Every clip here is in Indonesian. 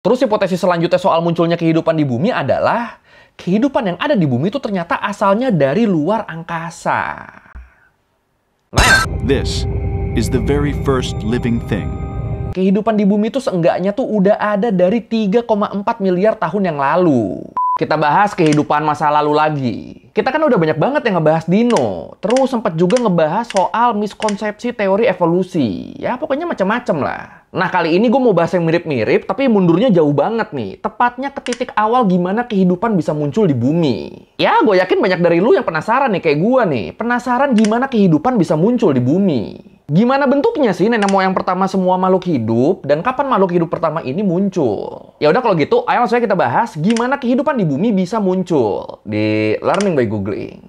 Terus hipotesis selanjutnya soal munculnya kehidupan di bumi adalah kehidupan yang ada di bumi itu ternyata asalnya dari luar angkasa. Nah, This is the very first living thing. kehidupan di bumi itu seenggaknya tuh udah ada dari 3,4 miliar tahun yang lalu. Kita bahas kehidupan masa lalu lagi. Kita kan udah banyak banget yang ngebahas dino. Terus sempat juga ngebahas soal miskonsepsi teori evolusi. Ya pokoknya macam-macam lah. Nah kali ini gue mau bahas yang mirip-mirip tapi mundurnya jauh banget nih. Tepatnya ke titik awal gimana kehidupan bisa muncul di bumi. Ya gue yakin banyak dari lu yang penasaran nih kayak gue nih. Penasaran gimana kehidupan bisa muncul di bumi. Gimana bentuknya sih nenek moyang pertama semua makhluk hidup dan kapan makhluk hidup pertama ini muncul? Ya udah kalau gitu, ayo langsung aja kita bahas gimana kehidupan di bumi bisa muncul di Learning by Googling.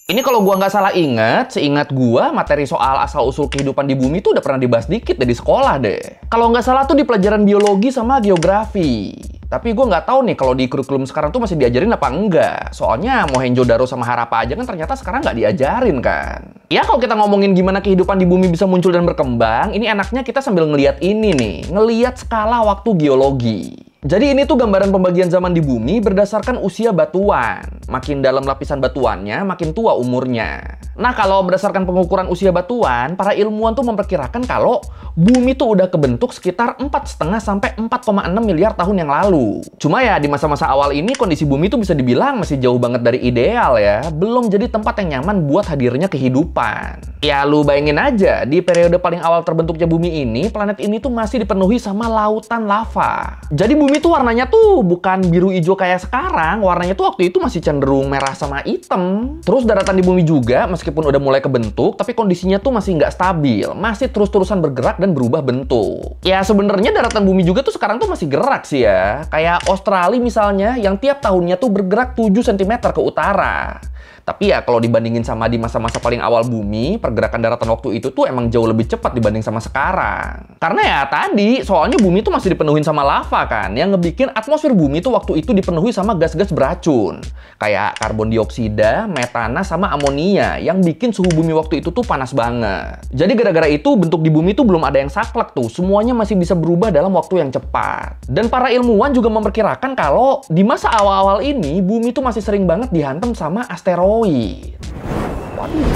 Ini kalau gua nggak salah ingat, seingat gua materi soal asal-usul kehidupan di bumi itu udah pernah dibahas dikit deh di sekolah deh. Kalau nggak salah tuh di pelajaran biologi sama geografi. Tapi gue nggak tahu nih kalau di kurikulum sekarang tuh masih diajarin apa enggak. Soalnya Mohenjo-daro sama Harappa aja kan ternyata sekarang nggak diajarin kan. Ya kalau kita ngomongin gimana kehidupan di bumi bisa muncul dan berkembang, ini enaknya kita sambil ngeliat ini nih. Ngeliat skala waktu geologi. Jadi ini tuh gambaran pembagian zaman di bumi berdasarkan usia batuan. Makin dalam lapisan batuannya, makin tua umurnya. Nah kalau berdasarkan pengukuran usia batuan, para ilmuwan tuh memperkirakan kalau bumi tuh udah kebentuk sekitar 4,5 sampai 4,6 miliar tahun yang lalu. Cuma ya di masa-masa awal ini kondisi bumi tuh bisa dibilang masih jauh banget dari ideal ya. Belum jadi tempat yang nyaman buat hadirnya kehidupan. Ya lu bayangin aja, di periode paling awal terbentuknya bumi ini, planet ini tuh masih dipenuhi sama lautan lava. Jadi bumi tuh warnanya tuh bukan biru hijau kayak sekarang, warnanya tuh waktu itu masih cenderung merah sama hitam. Terus daratan di bumi juga meskipun udah mulai kebentuk, tapi kondisinya tuh masih nggak stabil, masih terus-terusan bergerak dan berubah bentuk. Ya sebenarnya daratan bumi juga tuh sekarang tuh masih gerak sih ya. Kayak Australia misalnya yang tiap tahunnya tuh bergerak 7 cm ke utara. Tapi ya kalau dibandingin sama di masa-masa paling awal bumi, pergerakan daratan waktu itu tuh emang jauh lebih cepat dibanding sama sekarang. Karena ya tadi, soalnya bumi tuh masih dipenuhin sama lava kan, yang ngebikin atmosfer bumi tuh waktu itu dipenuhi sama gas-gas beracun. Kayak karbon dioksida, metana, sama amonia, yang bikin suhu bumi waktu itu tuh panas banget. Jadi gara-gara itu bentuk di bumi tuh belum ada yang saklek tuh, semuanya masih bisa berubah dalam waktu yang cepat. Dan para ilmuwan juga memperkirakan kalau di masa awal-awal ini, bumi tuh masih sering banget dihantam sama asteroid. Waduh.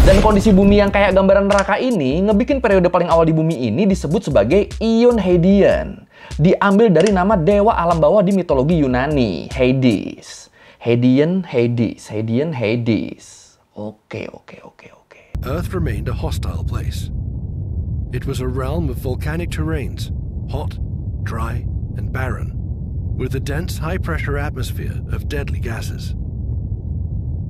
Dan kondisi bumi yang kayak gambaran neraka ini ngebikin periode paling awal di bumi ini disebut sebagai Ion Hadean. Diambil dari nama dewa alam bawah di mitologi Yunani, Hades. Hadean, Hades, Hadean, Hades. Oke. Earth remained a hostile place. It was a realm of volcanic terrains, hot, dry, and barren, with a dense high-pressure atmosphere of deadly gases.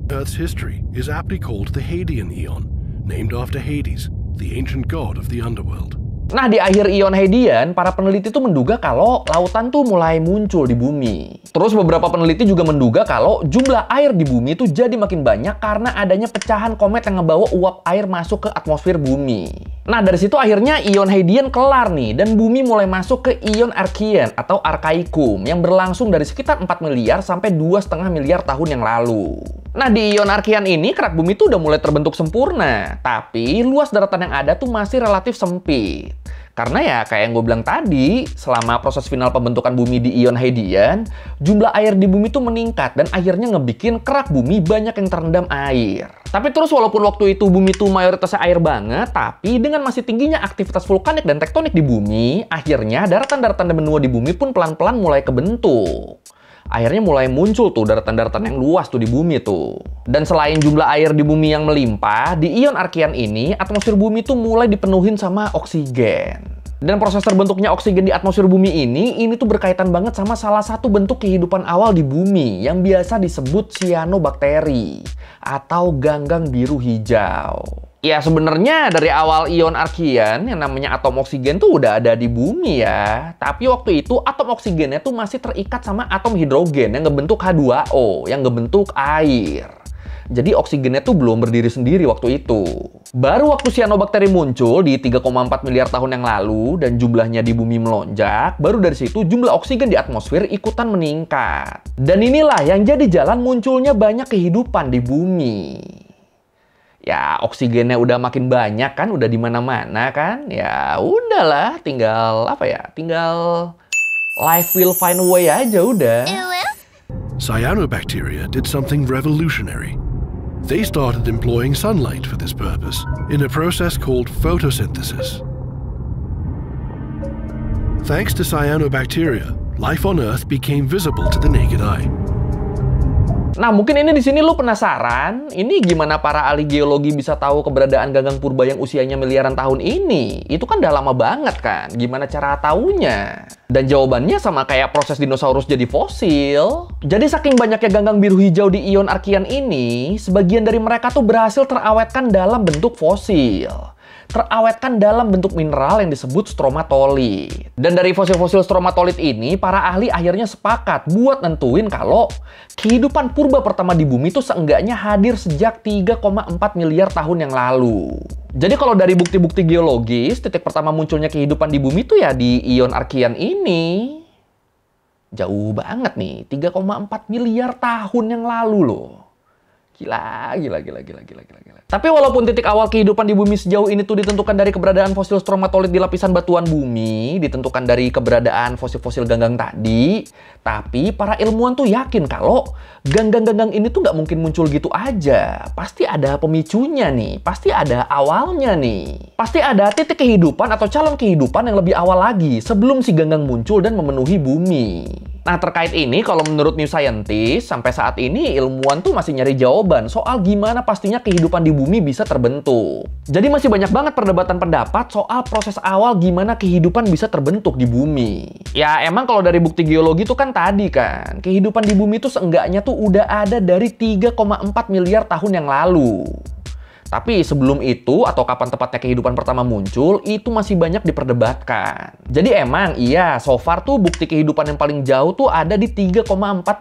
Earth's history is aptly called the Hadean Eon, named after Hades, the ancient god of the underworld. Nah, di akhir Ion Hadean, para peneliti tuh menduga kalau lautan tuh mulai muncul di bumi. Terus beberapa peneliti juga menduga kalau jumlah air di bumi tuh jadi makin banyak karena adanya pecahan komet yang ngebawa uap air masuk ke atmosfer bumi. Nah, dari situ akhirnya Ion Hadean kelar nih, dan bumi mulai masuk ke Ion Archean atau Archaikum yang berlangsung dari sekitar 4 miliar sampai 2,5 miliar tahun yang lalu. Nah, di Ion Archean ini kerak bumi tuh udah mulai terbentuk sempurna, tapi luas daratan yang ada tuh masih relatif sempit. Karena ya kayak yang gue bilang tadi, selama proses final pembentukan bumi di Ion Hadean, jumlah air di bumi tuh meningkat dan akhirnya ngebikin kerak bumi banyak yang terendam air. Tapi terus walaupun waktu itu bumi tuh mayoritasnya air banget, tapi dengan masih tingginya aktivitas vulkanik dan tektonik di bumi, akhirnya daratan-daratan dan benua di bumi pun pelan-pelan mulai kebentuk. Akhirnya mulai muncul tuh daratan-daratan yang luas tuh di bumi tuh. Dan selain jumlah air di bumi yang melimpah, di Ion Archean ini, atmosfer bumi tuh mulai dipenuhin sama oksigen. Dan proses terbentuknya oksigen di atmosfer bumi ini tuh berkaitan banget sama salah satu bentuk kehidupan awal di bumi yang biasa disebut cyanobacteria atau ganggang biru hijau. Ya sebenarnya dari awal Ion Archean yang namanya atom oksigen tuh udah ada di bumi ya. Tapi waktu itu atom oksigennya tuh masih terikat sama atom hidrogen yang ngebentuk H2O, yang ngebentuk air. Jadi oksigennya tuh belum berdiri sendiri waktu itu. Baru waktu cyanobacteria muncul di 3,4 miliar tahun yang lalu dan jumlahnya di bumi melonjak, baru dari situ jumlah oksigen di atmosfer ikutan meningkat. Dan inilah yang jadi jalan munculnya banyak kehidupan di bumi. Ya, oksigennya udah makin banyak kan, udah di mana-mana kan. Ya, udahlah, tinggal apa ya? Tinggal life will find a way aja udah. Cyanobacteria did something revolutionary. They started employing sunlight for this purpose in a process called photosynthesis. Thanks to cyanobacteria, life on Earth became visible to the naked eye. Nah, mungkin ini di sini lu penasaran, ini gimana para ahli geologi bisa tahu keberadaan gagang purba yang usianya miliaran tahun ini? Itu kan udah lama banget kan, gimana cara taunya? Dan jawabannya sama kayak proses dinosaurus jadi fosil. Jadi saking banyaknya gagang biru hijau di ion Archean ini, sebagian dari mereka tuh berhasil terawetkan dalam bentuk fosil. Terawetkan dalam bentuk mineral yang disebut stromatolit. Dan dari fosil-fosil stromatolit ini, para ahli akhirnya sepakat buat nentuin kalau kehidupan purba pertama di bumi itu seenggaknya hadir sejak 3,4 miliar tahun yang lalu. Jadi kalau dari bukti-bukti geologis, titik pertama munculnya kehidupan di bumi itu ya di ion Archean ini. Jauh banget nih, 3,4 miliar tahun yang lalu loh. Gila. Tapi walaupun titik awal kehidupan di bumi sejauh ini tuh ditentukan dari keberadaan fosil stromatolit di lapisan batuan bumi, ditentukan dari keberadaan fosil-fosil ganggang tadi, tapi para ilmuwan tuh yakin kalau ganggang-ganggang ini tuh nggak mungkin muncul gitu aja. Pasti ada pemicunya nih, pasti ada awalnya nih. Pasti ada titik kehidupan atau calon kehidupan yang lebih awal lagi sebelum si ganggang muncul dan memenuhi bumi. Nah, terkait ini, kalau menurut New Scientist, sampai saat ini ilmuwan tuh masih nyari jawaban soal gimana pastinya kehidupan di bumi bisa terbentuk. Jadi masih banyak banget perdebatan pendapat soal proses awal gimana kehidupan bisa terbentuk di bumi. Ya, emang kalau dari bukti geologi tuh kan tadi kan, kehidupan di bumi tuh seenggaknya tuh udah ada dari 3,4 miliar tahun yang lalu. Tapi sebelum itu, atau kapan tepatnya kehidupan pertama muncul, itu masih banyak diperdebatkan. Jadi emang, iya, so far tuh bukti kehidupan yang paling jauh tuh ada di 3,4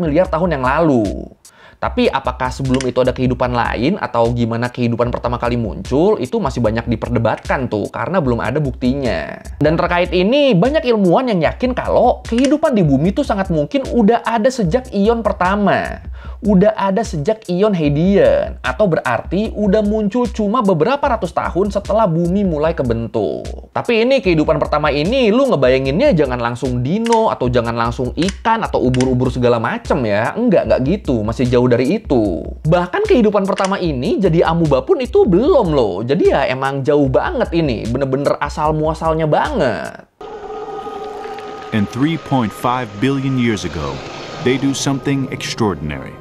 miliar tahun yang lalu. Tapi apakah sebelum itu ada kehidupan lain, atau gimana kehidupan pertama kali muncul, itu masih banyak diperdebatkan tuh, karena belum ada buktinya. Dan terkait ini, banyak ilmuwan yang yakin kalau kehidupan di bumi tuh sangat mungkin udah ada sejak ion pertama. Udah ada sejak ion Hadean, atau berarti udah muncul cuma beberapa ratus tahun setelah bumi mulai kebentuk. Tapi ini kehidupan pertama ini lu ngebayanginnya jangan langsung dino, atau jangan langsung ikan, atau ubur-ubur segala macem ya. Enggak gitu, masih jauh dari itu. Bahkan kehidupan pertama ini jadi amuba pun itu belum loh. Jadi ya emang jauh banget ini, bener-bener asal muasalnya banget. And 3.5 billion years ago, they do something extraordinary.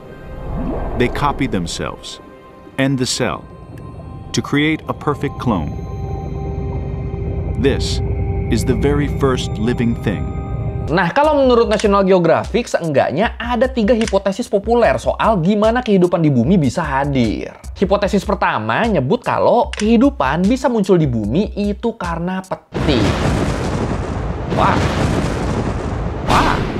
They copy themselves and the cell to create a perfect clone. This is the very first living thing. Nah, kalau menurut National Geographic, seenggaknya ada 3 hipotesis populer soal gimana kehidupan di bumi bisa hadir. Hipotesis pertama nyebut kalau kehidupan bisa muncul di bumi itu karena peti. Wah.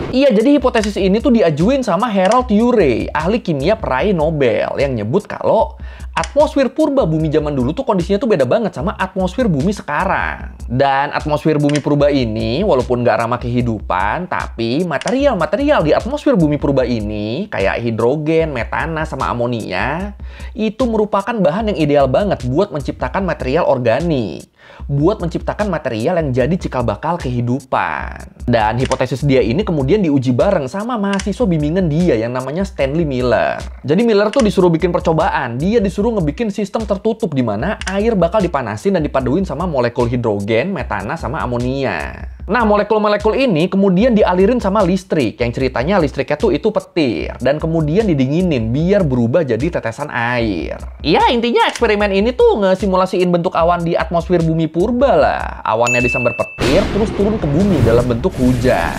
Iya, jadi hipotesis ini tuh diajuin sama Harold Urey, ahli kimia peraih Nobel, yang nyebut kalau atmosfer purba bumi zaman dulu tuh kondisinya tuh beda banget sama atmosfer bumi sekarang. Dan atmosfer bumi purba ini, walaupun nggak ramah kehidupan, tapi material-material di atmosfer bumi purba ini, kayak hidrogen, metana, sama amonia, itu merupakan bahan yang ideal banget buat menciptakan material organik. Buat menciptakan material yang jadi cikal bakal kehidupan. Dan hipotesis dia ini kemudian diuji bareng sama mahasiswa bimbingan dia yang namanya Stanley Miller. Jadi Miller tuh disuruh bikin percobaan. Dia disuruh ngebikin sistem tertutup di mana air bakal dipanasin dan dipaduin sama molekul hidrogen, metana, sama amonia. Nah, molekul-molekul ini kemudian dialirin sama listrik, yang ceritanya listriknya tuh itu petir, dan kemudian didinginin biar berubah jadi tetesan air. Ya, intinya eksperimen ini tuh ngesimulasiin bentuk awan di atmosfer bumi purba lah. Awannya disambar petir, terus turun ke bumi dalam bentuk hujan.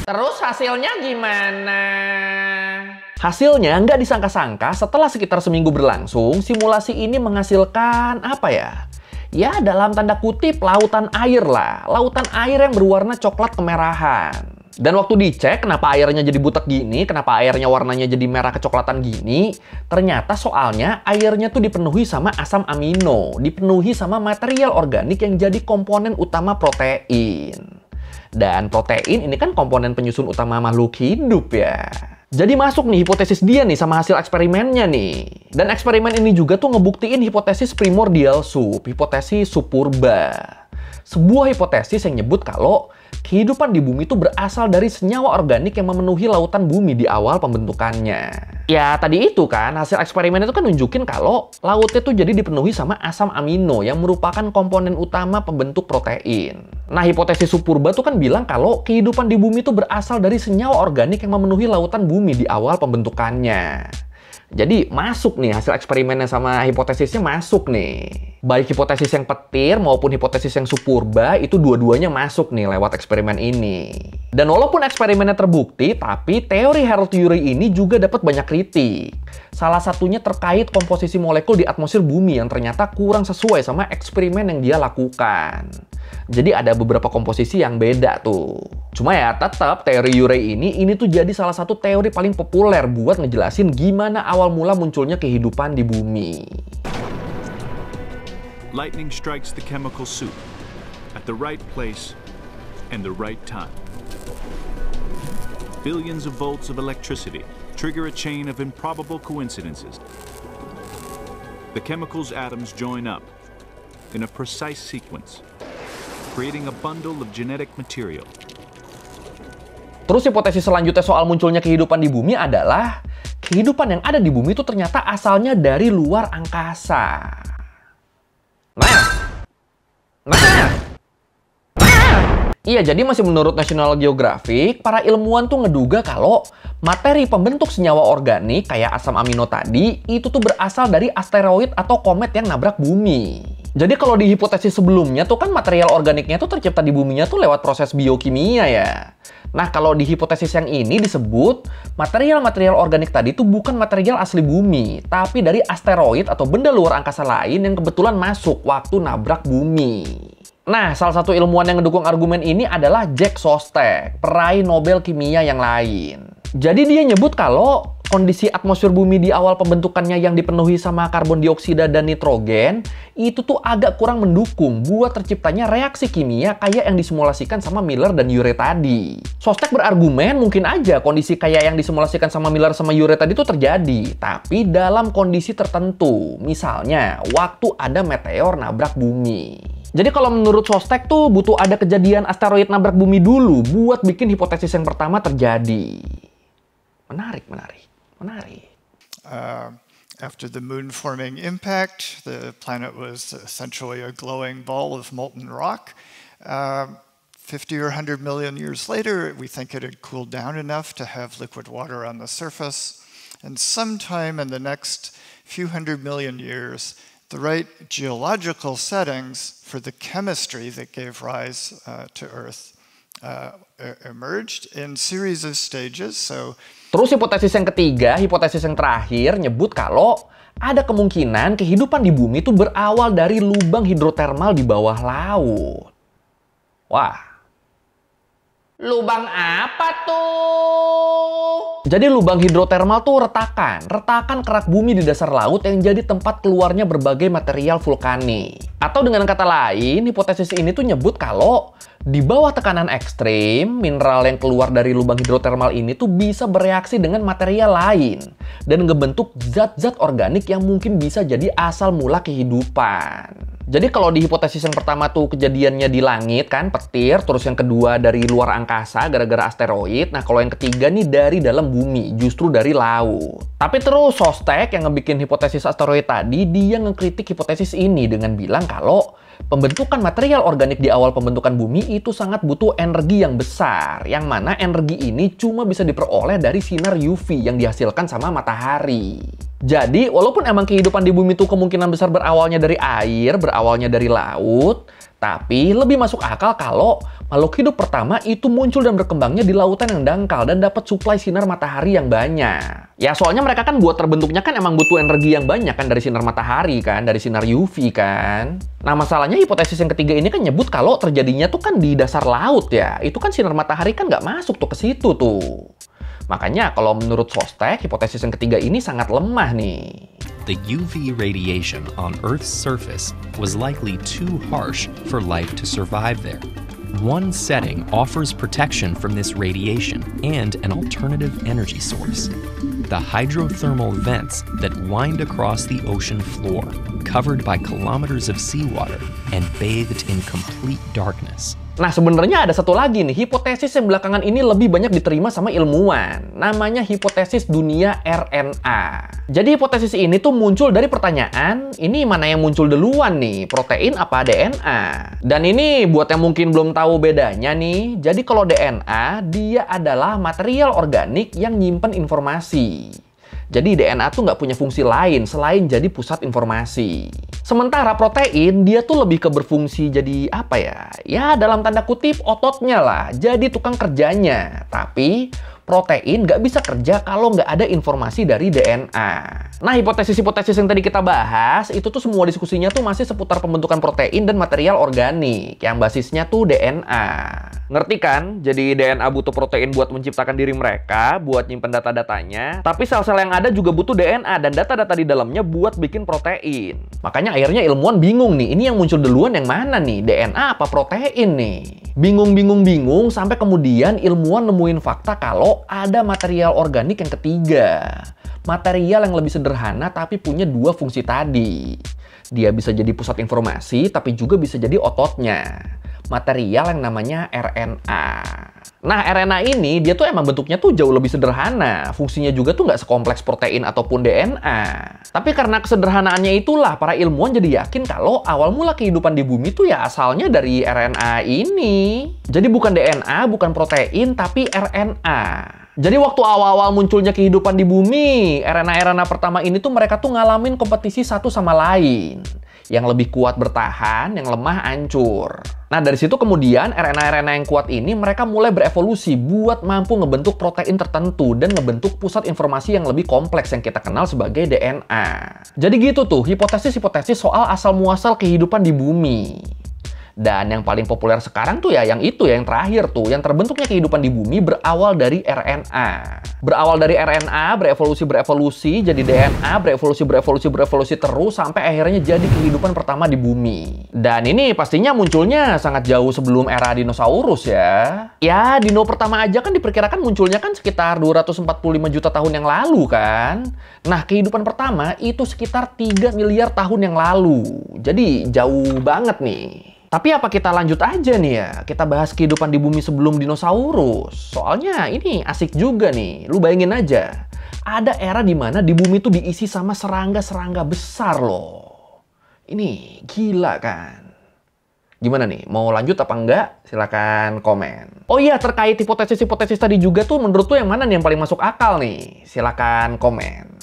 Terus hasilnya gimana? Hasilnya nggak disangka-sangka, setelah sekitar seminggu berlangsung, simulasi ini menghasilkan apa ya? Ya, dalam tanda kutip, lautan air lah. Lautan air yang berwarna coklat kemerahan. Dan waktu dicek kenapa airnya jadi butek gini, kenapa airnya warnanya jadi merah kecoklatan gini, ternyata soalnya airnya tuh dipenuhi sama asam amino, dipenuhi sama material organik yang jadi komponen utama protein. Dan protein ini kan komponen penyusun utama makhluk hidup ya. Jadi masuk nih hipotesis dia nih sama hasil eksperimennya nih. Dan eksperimen ini juga tuh ngebuktiin hipotesis primordial soup, hipotesis sup purba. Sebuah hipotesis yang nyebut kalau kehidupan di bumi itu berasal dari senyawa organik yang memenuhi lautan bumi di awal pembentukannya. Ya tadi itu kan, hasil eksperimen itu kan nunjukin kalau lautnya tuh jadi dipenuhi sama asam amino yang merupakan komponen utama pembentuk protein. Nah, hipotesis sup purba tuh kan bilang kalau kehidupan di bumi itu berasal dari senyawa organik yang memenuhi lautan bumi di awal pembentukannya. Jadi masuk nih hasil eksperimennya sama hipotesisnya masuk nih. Baik hipotesis yang petir maupun hipotesis yang sup purba itu dua-duanya masuk nih lewat eksperimen ini. Dan walaupun eksperimennya terbukti, tapi teori Harold-Urey ini juga dapat banyak kritik. Salah satunya terkait komposisi molekul di atmosfer bumi yang ternyata kurang sesuai sama eksperimen yang dia lakukan. Jadi ada beberapa komposisi yang beda tuh. Cuma ya tetap teori Urey ini tuh jadi salah satu teori paling populer buat ngejelasin gimana awal mula munculnya kehidupan di bumi. Lightning strikes the chemical soup at the right place and the right time. Billions of volts of electricity trigger a chain of improbable coincidences. The chemicals' atoms join up in a precise sequence, creating a bundle of genetic material. Terus hipotesis selanjutnya soal munculnya kehidupan di bumi adalah kehidupan yang ada di bumi itu ternyata asalnya dari luar angkasa. Iya, jadi masih menurut National Geographic, para ilmuwan tuh ngeduga kalau materi pembentuk senyawa organik kayak asam amino tadi itu tuh berasal dari asteroid atau komet yang nabrak bumi. Jadi kalau di hipotesis sebelumnya tuh kan material organiknya tuh tercipta di buminya tuh lewat proses biokimia ya. Nah, kalau di hipotesis yang ini disebut material-material organik tadi tuh bukan material asli bumi, tapi dari asteroid atau benda luar angkasa lain yang kebetulan masuk waktu nabrak bumi. Nah, salah satu ilmuwan yang mendukung argumen ini adalah Jack Szostak, peraih Nobel kimia yang lain. Jadi dia nyebut kalau kondisi atmosfer bumi di awal pembentukannya yang dipenuhi sama karbon dioksida dan nitrogen itu tuh agak kurang mendukung buat terciptanya reaksi kimia kayak yang disimulasikan sama Miller dan Urey tadi. Szostak berargumen mungkin aja kondisi kayak yang disimulasikan sama Miller sama Urey tadi tuh terjadi, tapi dalam kondisi tertentu. Misalnya, waktu ada meteor nabrak bumi. Jadi kalau menurut Szostak tuh butuh ada kejadian asteroid nabrak bumi dulu buat bikin hipotesis yang pertama terjadi. Menarik. After the moon-forming impact, the planet was essentially a glowing ball of molten rock. 50 or 100 million years later, we think it had cooled down enough to have liquid water on the surface. And sometime in the next few hundred million years, the right geological settings for the chemistry that gave rise to Earth emerged in series of stages. Terus hipotesis yang ketiga, hipotesis yang terakhir nyebut kalau ada kemungkinan kehidupan di bumi itu berawal dari lubang hidrotermal di bawah laut. Wah, lubang apa tuh? Jadi lubang hidrotermal tuh retakan kerak bumi di dasar laut yang jadi tempat keluarnya berbagai material vulkanik. Atau dengan kata lain, hipotesis ini tuh nyebut kalau di bawah tekanan ekstrim, mineral yang keluar dari lubang hidrotermal ini tuh bisa bereaksi dengan material lain dan ngebentuk zat-zat organik yang mungkin bisa jadi asal mula kehidupan. Jadi kalau di hipotesis yang pertama tuh kejadiannya di langit kan, petir, terus yang kedua dari luar angkasa gara-gara asteroid. Nah, kalau yang ketiga nih dari dalam bumi, justru dari laut. Tapi terus Szostak yang ngebikin hipotesis asteroid tadi, dia ngekritik hipotesis ini dengan bilang kalau pembentukan material organik di awal pembentukan bumi itu sangat butuh energi yang besar, yang mana energi ini cuma bisa diperoleh dari sinar UV yang dihasilkan sama matahari. Jadi, walaupun emang kehidupan di bumi itu kemungkinan besar berawalnya dari air, berawalnya dari laut, tapi lebih masuk akal kalau makhluk hidup pertama itu muncul dan berkembangnya di lautan yang dangkal dan dapat suplai sinar matahari yang banyak. Ya, soalnya mereka kan buat terbentuknya kan emang butuh energi yang banyak kan dari sinar matahari kan, dari sinar UV kan. Nah, masalahnya hipotesis yang ketiga ini kan nyebut kalau terjadinya tuh kan di dasar laut ya. Itu kan sinar matahari kan nggak masuk tuh ke situ tuh. Makanya kalau menurut Szostak, hipotesis yang ketiga ini sangat lemah nih. The UV radiation on Earth's surface was likely too harsh for life to survive there. one setting offers protection from this radiation and an alternative energy source. The hydrothermal vents that wind across the ocean floor, covered by kilometers of seawater and bathed in complete darkness. Nah, sebenarnya ada satu lagi nih, hipotesis yang belakangan ini lebih banyak diterima sama ilmuwan. Namanya hipotesis dunia RNA. Jadi hipotesis ini tuh muncul dari pertanyaan, ini mana yang muncul duluan nih, protein apa DNA? Dan ini buat yang mungkin belum tahu bedanya nih, jadi kalau DNA, dia adalah material organik yang nyimpen informasi. Jadi DNA tuh nggak punya fungsi lain selain jadi pusat informasi. Sementara protein, dia tuh lebih ke berfungsi jadi apa ya? Ya dalam tanda kutip ototnya lah, jadi tukang kerjanya. Tapi protein nggak bisa kerja kalau nggak ada informasi dari DNA. Nah, hipotesis-hipotesis yang tadi kita bahas, itu tuh semua diskusinya tuh masih seputar pembentukan protein dan material organik, yang basisnya tuh DNA. Ngerti kan? Jadi DNA butuh protein buat menciptakan diri mereka, buat nyimpen data-datanya. Tapi sel-sel yang ada juga butuh DNA dan data-data di dalamnya buat bikin protein. Makanya akhirnya ilmuwan bingung nih, ini yang muncul duluan yang mana nih? DNA apa protein nih? Bingung sampai kemudian ilmuwan nemuin fakta kalau ada material organik yang ketiga. Material yang lebih sederhana tapi punya dua fungsi tadi. Dia bisa jadi pusat informasi tapi juga bisa jadi ototnya. Material yang namanya RNA. Nah, RNA ini dia tuh emang bentuknya tuh jauh lebih sederhana. Fungsinya juga tuh nggak sekompleks protein ataupun DNA. Tapi karena kesederhanaannya itulah para ilmuwan jadi yakin kalau awal mula kehidupan di bumi tuh ya asalnya dari RNA ini. Jadi bukan DNA, bukan protein, tapi RNA. Jadi waktu awal-awal munculnya kehidupan di bumi, RNA-RNA pertama ini tuh mereka tuh ngalamin kompetisi satu sama lain. Yang lebih kuat bertahan, yang lemah hancur. Nah, dari situ kemudian RNA-RNA yang kuat ini mereka mulai berevolusi buat mampu ngebentuk protein tertentu dan ngebentuk pusat informasi yang lebih kompleks yang kita kenal sebagai DNA. Jadi gitu tuh, hipotesis-hipotesis soal asal-muasal kehidupan di bumi. Dan yang paling populer sekarang tuh ya yang itu ya, yang terakhir tuh, yang terbentuknya kehidupan di bumi berawal dari RNA. Berawal dari RNA, berevolusi, jadi DNA, berevolusi terus sampai akhirnya jadi kehidupan pertama di bumi. Dan ini pastinya munculnya sangat jauh sebelum era dinosaurus ya. Ya, dino pertama aja kan diperkirakan munculnya kan sekitar 245 juta tahun yang lalu kan. Nah, kehidupan pertama itu sekitar 3 miliar tahun yang lalu. Jadi jauh banget nih. Tapi apa kita lanjut aja nih ya, kita bahas kehidupan di bumi sebelum dinosaurus. Soalnya ini asik juga nih, lu bayangin aja. Ada era di mana di bumi tuh diisi sama serangga-serangga besar loh. Ini gila kan? Gimana nih, mau lanjut apa enggak? Silakan komen. Oh iya, terkait hipotesis-hipotesis tadi juga tuh, menurut tuh yang mana nih yang paling masuk akal nih? Silakan komen.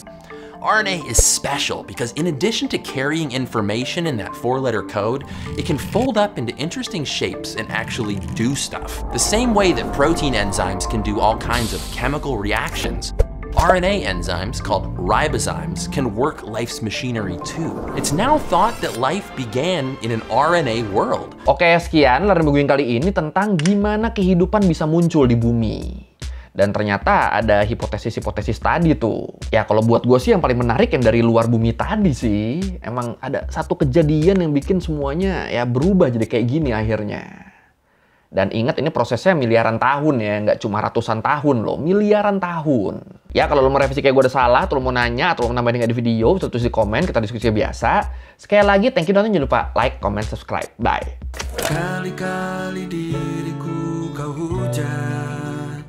RNA is special because in addition to carrying information in that 4-letter code, it can fold up into interesting shapes and actually do stuff. The same way that protein enzymes can do all kinds of chemical reactions, RNA enzymes, called ribozymes, can work life's machinery too. It's now thought that life began in an RNA world. Oke, sekian Learn by Going kali ini tentang gimana kehidupan bisa muncul di bumi. Dan ternyata ada hipotesis-hipotesis tadi tuh. Ya kalau buat gue sih yang paling menarik yang dari luar bumi tadi sih. Emang ada satu kejadian yang bikin semuanya ya berubah jadi kayak gini akhirnya. Dan ingat ini prosesnya miliaran tahun ya, nggak cuma ratusan tahun loh, miliaran tahun. Ya kalau lo mau revisi kayak gue ada salah, atau lo mau nanya, atau lo mau nambahin nggak di video, bisa tulis di komen, kita diskusi biasa. Sekali lagi, thank you dan jangan lupa like, comment, subscribe. Bye. Kali-kali diriku kau hujat.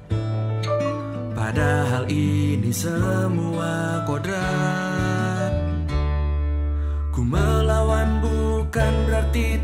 Padahal ini semua kodrat. Ku melawan bukan berarti